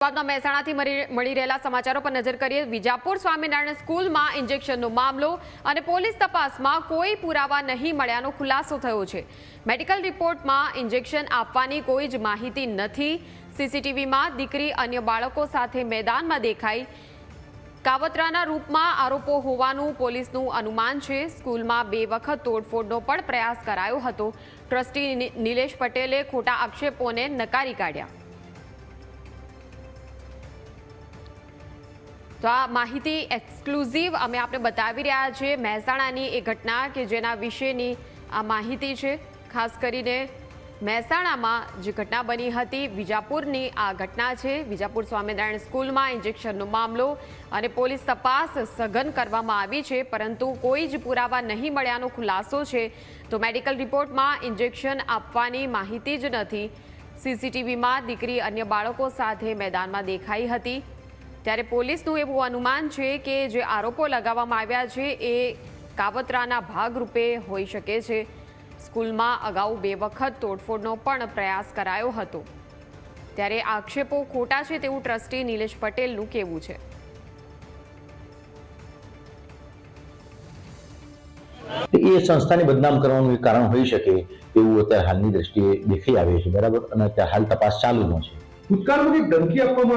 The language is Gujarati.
મહેસાણાથી મળી રહેલા સમાચારો પર નજર કરીએ। વિજાપુર સ્વામિનારાયણ સ્કૂલમાં ઇન્જેક્શનનો મામલો અને પોલીસ તપાસમાં કોઈ પુરાવા નહીં મળ્યાનો ખુલાસો થયો છે। મેડિકલ રિપોર્ટમાં ઇન્જેક્શન આપવાની કોઈ જ માહિતી નથી। સીસીટીવીમાં દીકરી અન્ય બાળકો સાથે મેદાનમાં દેખાઈ કાવતરાના રૂપમાં આરોપો હોવાનું પોલીસનું અનુમાન છે। સ્કૂલમાં 2 વખત તોડફોડનો પણ પ્રયાસ કરાયો હતો। ટ્રસ્ટી નિલેશ પટેલે ખોટા આક્ષેપોને નકારી કાઢ્યા। તો આ માહિતી એક્સક્લુઝિવ અમે આપને બતાવી રહ્યા છીએ। મહેસાણાની એ ઘટના કે જેના વિશેની આ માહિતી છે। ખાસ કરીને મહેસાણામાં જે ઘટના બની હતી વિજાપુરની આ ઘટના છે। વિજાપુર સ્વામિનારાયણ સ્કૂલમાં ઇન્જેક્શનનો મામલો અને પોલીસ તપાસ સઘન કરવામાં આવી છે, પરંતુ કોઈ જ પુરાવા નહીં મળ્યાનો ખુલાસો છે। તો મેડિકલ રિપોર્ટમાં ઇન્જેક્શન આપવાની માહિતી જ નથી। સીસીટીવીમાં દીકરી અન્ય બાળકો સાથે મેદાનમાં દેખાઈ હતી। ત્યારે પોલીસનું એવું અનુમાન છે કે જે આરોપો લગાવવામાં આવ્યા છે એ કાવતરાના ભાગરૂપે હોઈ શકે છે। સ્કૂલમાં અગાઉ 2 વખત તોડફોડનો પણ પ્રયાસ કરાયો હતો। ત્યારે આક્ષેપો ખોટા છે તેવું ટ્રસ્ટી નિલેશ પટેલનું કહેવું છે। એ સંસ્થાને બદનામ કરવાનું એક કારણ હોઈ શકે એવું અત્યારે હાલની દ્રષ્ટિએ દેખાઈ આવે છે, બરાબર। અને અત્યારે હાલ તપાસ ચાલુમાં છે। ભૂતકાળમાં ધમકી આપવામાં